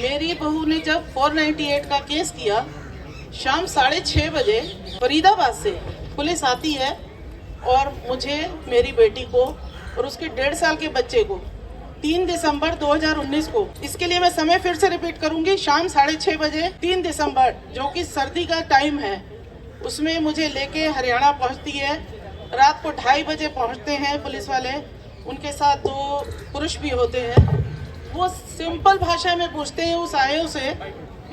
मेरी बहू ने जब 498 का केस किया, शाम 6:30 बजे फरीदाबाद से पुलिस आती है और मुझे, मेरी बेटी को और उसके 1.5 साल के बच्चे को 3 दिसंबर 2019 को, इसके लिए मैं समय फिर से रिपीट करूंगी, शाम 6:30 बजे 3 दिसंबर, जो कि सर्दी का टाइम है, उसमें मुझे लेके हरियाणा पहुंचती है। रात को 2:30 बजे पहुंचते हैं पुलिस वाले, उनके साथ 2 पुरुष भी होते हैं। वो सिंपल भाषा में पूछते हैं उस आयो से,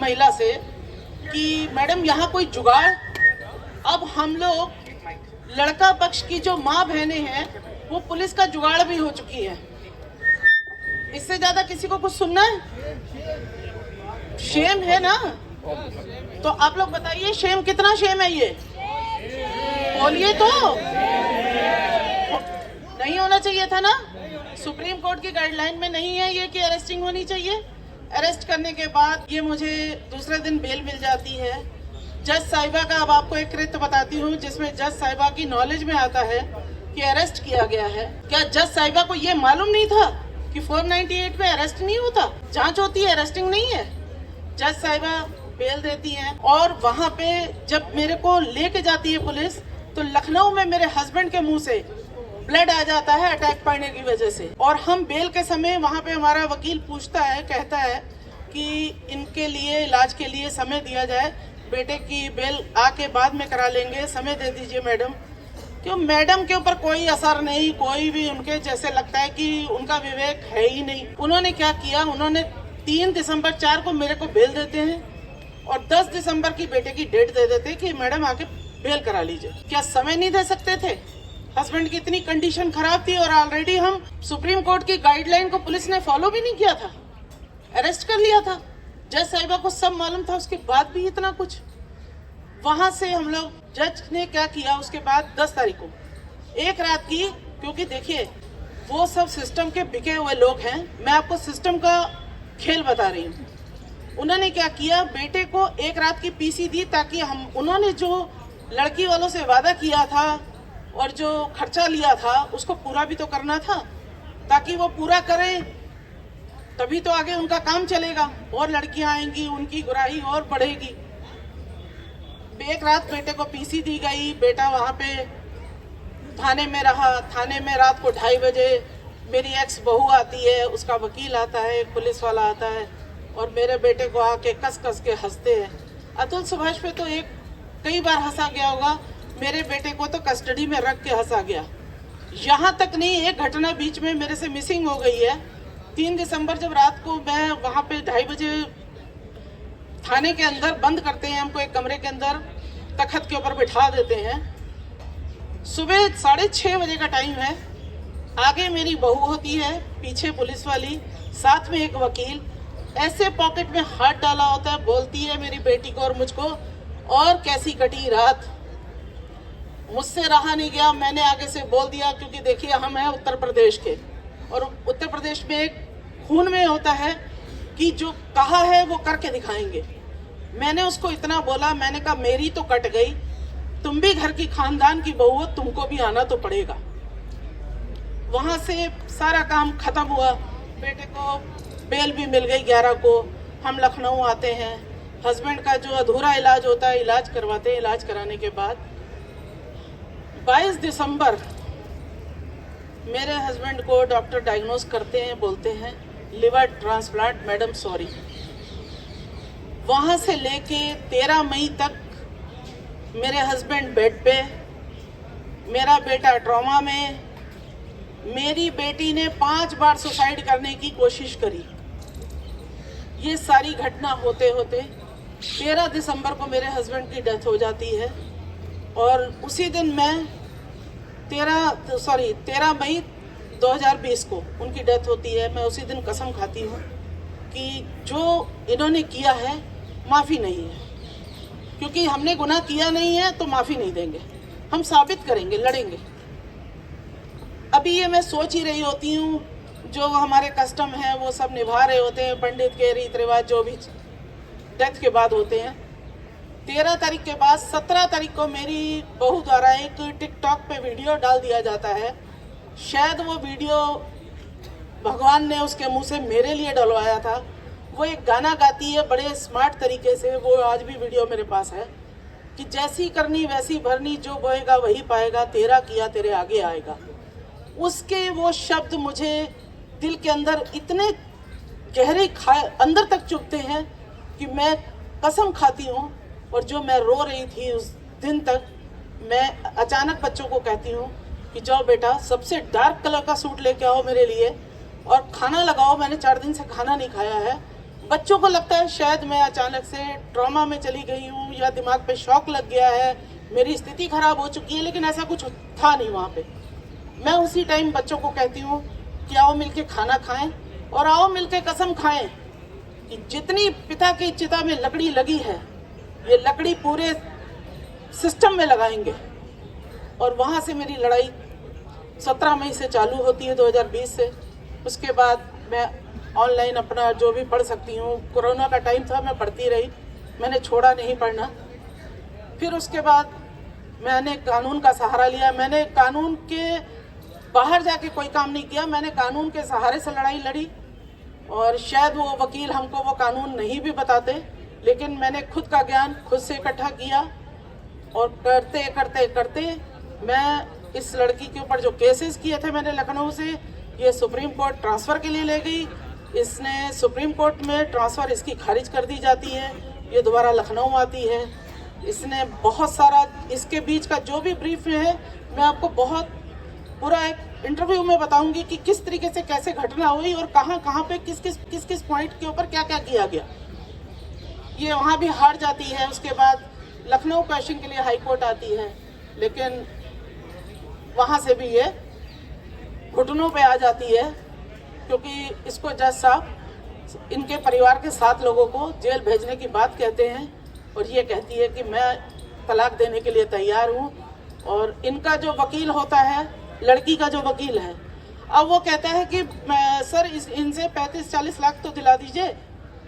महिला से, कि मैडम यहाँ कोई जुगाड़। अब हम लोग लड़का पक्ष की जो माँ बहनें हैं वो पुलिस का जुगाड़ भी हो चुकी है। इससे ज्यादा किसी को कुछ सुनना है? शेम है ना? तो आप लोग बताइए, शेम कितना शेम है ये? बोलिए तो। नहीं होना चाहिए था ना? सुप्रीम कोर्ट की गाइडलाइन में नहीं है ये कि अरेस्टिंग होनी चाहिए। अरेस्ट करने के बाद ये मुझे दूसरे दिन बेल मिल जाती है। जज साहिबा का अब आपको एक कृत्य बताती हूँ जिसमें जज साहिबा की नॉलेज में आता है कि अरेस्ट किया गया है। क्या जज साहिबा को ये मालूम नहीं था कि 498 में अरेस्ट नहीं होता, जांच होती है, अरेस्टिंग नहीं है? जज साहिबा बेल देती हैं और वहाँ पे जब मेरे को लेके जाती है पुलिस, तो लखनऊ में मेरे हस्बैंड के मुंह से ब्लड आ जाता है अटैक पड़ने की वजह से। और हम बेल के समय वहाँ पे हमारा वकील पूछता है, कहता है कि इनके लिए इलाज के लिए समय दिया जाए, बेटे की बेल आके बाद में करा लेंगे, समय दे दीजिए मैडम। क्यों? मैडम के ऊपर कोई असर नहीं, कोई भी उनके जैसे लगता है कि उनका विवेक है ही नहीं। उन्होंने क्या किया, उन्होंने 3 दिसंबर 4 को मेरे को बेल देते हैं और 10 दिसंबर की बेटे की डेट दे देते कि मैडम आके बेल करा लीजिए। क्या समय नहीं दे सकते थे? हस्बैंड की इतनी कंडीशन खराब थी और ऑलरेडी हम सुप्रीम कोर्ट की गाइडलाइन को पुलिस ने फॉलो भी नहीं किया था, अरेस्ट कर लिया था। जज साहिबा को सब मालूम था, उसके बाद भी इतना कुछ। वहां से हम लोग, जज ने क्या किया उसके बाद 10 तारीख को एक रात की, क्योंकि देखिए वो सब सिस्टम के बिके हुए लोग हैं, मैं आपको सिस्टम का खेल बता रही हूँ। उन्होंने क्या किया, बेटे को एक रात की पीसी दी ताकि उन्होंने जो लड़की वालों से वादा किया था और जो खर्चा लिया था उसको पूरा भी तो करना था, ताकि वो पूरा करें तभी तो आगे उनका काम चलेगा और लड़कियां आएंगी, उनकी गुराही और बढ़ेगी। एक रात बेटे को पीसी दी गई, बेटा वहाँ पे थाने में रहा। थाने में रात को 2:30 बजे मेरी एक्स बहू आती है, उसका वकील आता है, एक पुलिस वाला आता है और मेरे बेटे को आके कस कस के हंसते हैं। अतुल सुभाष पे तो कई बार हंसा गया होगा, मेरे बेटे को तो कस्टडी में रख के हंसा गया। यहाँ तक नहीं, एक घटना बीच में मेरे से मिसिंग हो गई है। 3 दिसंबर जब रात को मैं वहाँ पे 2:30 बजे थाने के अंदर बंद करते हैं हमको, एक कमरे के अंदर तख्त के ऊपर बिठा देते हैं। सुबह 6:30 बजे का टाइम है, आगे मेरी बहू होती है, पीछे पुलिस वाली, साथ में एक वकील। ऐसे पॉकेट में हाथ डाला होता है, बोलती है मेरी बेटी को और मुझको, और कैसी कटी रात। मुझसे रहा नहीं गया, मैंने आगे से बोल दिया, क्योंकि देखिए हम हैं उत्तर प्रदेश के और उत्तर प्रदेश में एक खून में होता है कि जो कहा है वो करके दिखाएंगे। मैंने उसको इतना बोला, मैंने कहा मेरी तो कट गई, तुम भी घर की खानदान की बहू हो, तुमको भी आना तो पड़ेगा। वहां से सारा काम खत्म हुआ, बेटे को बेल भी मिल गई 11 को। हम लखनऊ आते हैं, हस्बैंड का जो अधूरा इलाज होता है इलाज करवाते हैं। इलाज कराने के बाद 22 दिसंबर मेरे हस्बैंड को डॉक्टर डायग्नोस करते हैं, बोलते हैं लिवर ट्रांसप्लांट, मैडम सॉरी। वहाँ से लेके 13 मई तक मेरे हस्बैंड बेड पे, मेरा बेटा ट्रॉमा में। मेरी बेटी ने 5 बार सुसाइड करने की कोशिश करी। ये सारी घटना होते होते 13 दिसंबर को मेरे हस्बैंड की डेथ हो जाती है और उसी दिन मैं 13 मई 2020 को उनकी डेथ होती है। मैं उसी दिन कसम खाती हूँ कि जो इन्होंने किया है माफ़ी नहीं है, क्योंकि हमने गुनाह किया नहीं है तो माफ़ी नहीं देंगे, हम साबित करेंगे, लड़ेंगे। अभी ये मैं सोच ही रही होती हूँ, जो हमारे कस्टम है वो सब निभा रहे होते हैं, पंडित के रीति रिवाज जो भी डेथ के बाद होते हैं। 13 तारीख के बाद 17 तारीख को मेरी बहू द्वारा एक टिकटॉक पे वीडियो डाल दिया जाता है। शायद वो वीडियो भगवान ने उसके मुंह से मेरे लिए डलवाया था। वो एक गाना गाती है बड़े स्मार्ट तरीके से, वो आज भी वीडियो मेरे पास है, कि जैसी करनी वैसी भरनी, जो बोएगा वही पाएगा, तेरा किया तेरे आगे आएगा। उसके वो शब्द मुझे दिल के अंदर इतने गहरे अंदर तक चुभते हैं कि मैं कसम खाती हूँ। और जो मैं रो रही थी उस दिन तक, मैं अचानक बच्चों को कहती हूँ कि जाओ बेटा सबसे डार्क कलर का सूट लेके आओ मेरे लिए और खाना लगाओ, मैंने 4 दिन से खाना नहीं खाया है। बच्चों को लगता है शायद मैं अचानक से ट्रॉमा में चली गई हूँ या दिमाग पे शॉक लग गया है, मेरी स्थिति खराब हो चुकी है, लेकिन ऐसा कुछ था नहीं वहाँ पे। मैं उसी टाइम बच्चों को कहती हूँ कि आओ मिलके खाना खाएं और आओ मिलके कसम खाएं कि जितनी पिता की चिता में लकड़ी लगी है, ये लकड़ी पूरे सिस्टम में लगाएंगे। और वहाँ से मेरी लड़ाई 17 मई से चालू होती है 2020 से। उसके बाद मैं ऑनलाइन अपना जो भी पढ़ सकती हूँ, कोरोना का टाइम था, मैं पढ़ती रही, मैंने छोड़ा नहीं पढ़ना। फिर उसके बाद मैंने कानून का सहारा लिया। मैंने कानून के बाहर जाके कोई काम नहीं किया, मैंने कानून के सहारे से लड़ाई लड़ी। और शायद वो वकील हमको वो कानून नहीं भी बताते, लेकिन मैंने खुद का ज्ञान खुद से इकट्ठा किया और करते करते करते मैं इस लड़की के ऊपर जो केसेस किए थे मैंने लखनऊ से, ये सुप्रीम कोर्ट ट्रांसफ़र के लिए ले गई। इसने सुप्रीम कोर्ट में ट्रांसफ़र इसकी खारिज कर दी जाती है, ये दोबारा लखनऊ आती है। इसने बहुत सारा, इसके बीच का जो भी ब्रीफ है मैं आपको बहुत पूरा एक इंटरव्यू में बताऊंगी कि किस तरीके से कैसे घटना हुई और कहाँ पे किस किस पॉइंट के ऊपर क्या क्या किया गया। ये वहाँ भी हार जाती है। उसके बाद लखनऊ क्वेश्चन के लिए हाई कोर्ट आती है, लेकिन वहाँ से भी ये घुटनों पे आ जाती है, क्योंकि इसको जज साहब इनके परिवार के 7 लोगों को जेल भेजने की बात कहते हैं और ये कहती है कि मैं तलाक देने के लिए तैयार हूँ। और इनका जो वकील होता है, लड़की का जो वकील है, अब वो कहता है कि सर इनसे 35-40 लाख तो दिला दीजिए।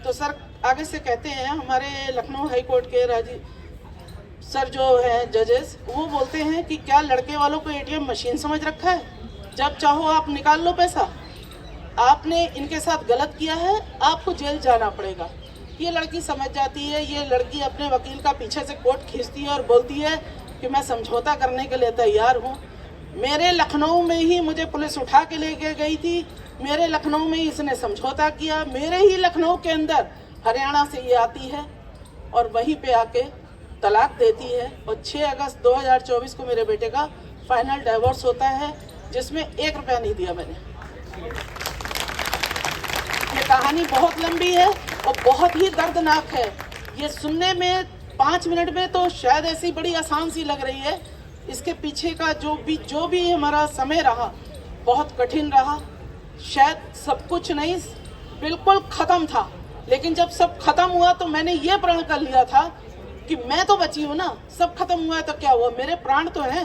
तो सर आगे से कहते हैं हमारे लखनऊ हाई कोर्ट के राजीव सर जो है जजेस, वो बोलते हैं कि क्या लड़के वालों को एटीएम मशीन समझ रखा है, जब चाहो आप निकाल लो पैसा, आपने इनके साथ गलत किया है, आपको जेल जाना पड़ेगा। ये लड़की समझ जाती है। ये लड़की अपने वकील का पीछे से कोट खींचती है और बोलती है कि मैं समझौता करने के लिए तैयार हूँ। मेरे लखनऊ में ही मुझे पुलिस उठा के लेके गई थी, मेरे लखनऊ में ही इसने समझौता किया, मेरे ही लखनऊ के अंदर हरियाणा से ये आती है और वहीं पे आके तलाक देती है। और 6 अगस्त 2024 को मेरे बेटे का फाइनल डाइवोर्स होता है, जिसमें 1 रुपया नहीं दिया मैंने। ये कहानी बहुत लंबी है और बहुत ही दर्दनाक है। ये सुनने में 5 मिनट में तो शायद ऐसी बड़ी आसान सी लग रही है, इसके पीछे का जो भी हमारा समय रहा बहुत कठिन रहा। शायद सब कुछ नहीं बिल्कुल ख़त्म था, लेकिन जब सब खत्म हुआ तो मैंने ये प्रण कर लिया था कि मैं तो बची हूँ ना, सब खत्म हुआ है तो क्या हुआ, मेरे प्राण तो हैं,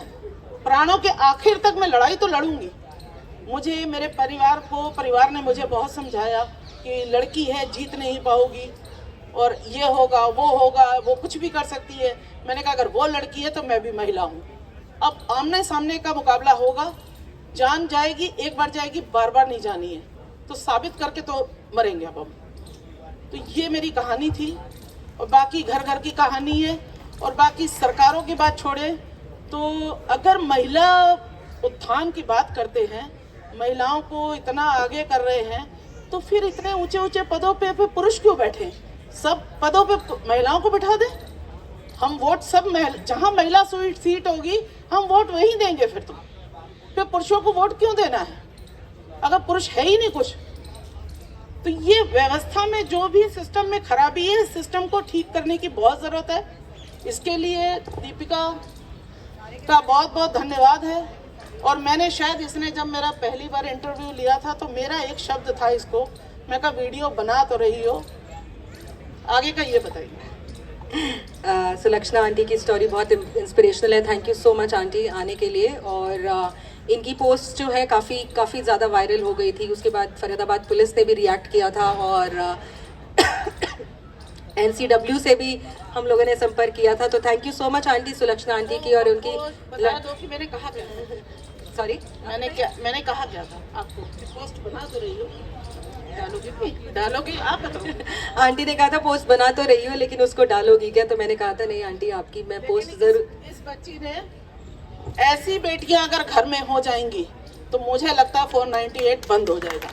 प्राणों के आखिर तक मैं लड़ाई तो लड़ूंगी। मुझे मेरे परिवार ने मुझे बहुत समझाया कि लड़की है, जीत नहीं पाओगी और ये होगा, वो कुछ भी कर सकती है। मैंने कहा अगर वो लड़की है तो मैं भी महिला हूँ। अब आमने सामने का मुकाबला होगा, जान जाएगी, एक बार जाएगी, बार बार नहीं जानी है, तो साबित करके तो मरेंगे अब हम। तो ये मेरी कहानी थी और बाकी घर घर की कहानी है। और बाकी सरकारों की बात छोड़े तो अगर महिला उत्थान की बात करते हैं, महिलाओं को इतना आगे कर रहे हैं, तो फिर इतने ऊंचे ऊंचे पदों पे पुरुष क्यों बैठे? सब पदों पे महिलाओं को बिठा दें, हम वोट सब जहां महिला सीट होगी हम वोट वहीं देंगे। फिर पुरुषों को वोट क्यों देना है अगर पुरुष है ही नहीं कुछ? तो ये व्यवस्था में जो भी सिस्टम में खराबी है, सिस्टम को ठीक करने की बहुत ज़रूरत है। इसके लिए दीपिका का बहुत बहुत धन्यवाद है। और मैंने शायद इसने जब मेरा पहली बार इंटरव्यू लिया था तो मेरा एक शब्द था इसको, मैं कहा वीडियो बना तो रही हो, आगे का ये बताइए। सुलक्षणा आंटी की स्टोरी बहुत इंस्पिरेशनल है। Thank you so much aunty आने के लिए। और इनकी पोस्ट जो है काफ़ी ज़्यादा वायरल हो गई थी। उसके बाद फरीदाबाद पुलिस ने भी रिएक्ट किया था और NCW से भी हम लोगों ने संपर्क किया था। तो thank you so much aunty, Sulakshana aunty की और उनकी। बता दो कि मैंने कहा क्या सॉरी मैंने कहा क्या था आपको, पोस्ट बना तो रही हो। डालोगी भी? डालोगी आप बताओ। आंटी ने कहा था पोस्ट बना तो रही हो लेकिन उसको डालोगी क्या, तो मैंने कहा था नहीं आंटी आपकी मैं पोस्ट लेकिन जरूर। इस बच्ची ने ऐसी बेटियां अगर घर में हो जाएंगी तो मुझे लगता है 498 बंद हो जाएगा।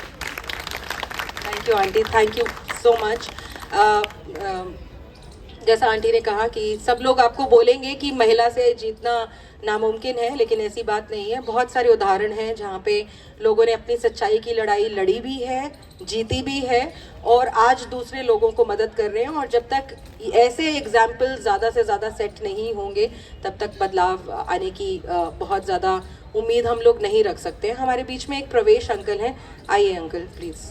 Thank you aunty, thank you so much. जैसा आंटी ने कहा कि सब लोग आपको बोलेंगे कि महिला से जीतना नामुमकिन है, लेकिन ऐसी बात नहीं है। बहुत सारे उदाहरण हैं जहाँ पे लोगों ने अपनी सच्चाई की लड़ाई लड़ी भी है, जीती भी है और आज दूसरे लोगों को मदद कर रहे हैं। और जब तक ऐसे एग्जाम्पल ज़्यादा से ज़्यादा सेट नहीं होंगे तब तक बदलाव आने की बहुत ज़्यादा उम्मीद हम लोग नहीं रख सकते। हमारे बीच में एक प्रवेश अंकल हैं, आइए अंकल प्लीज़।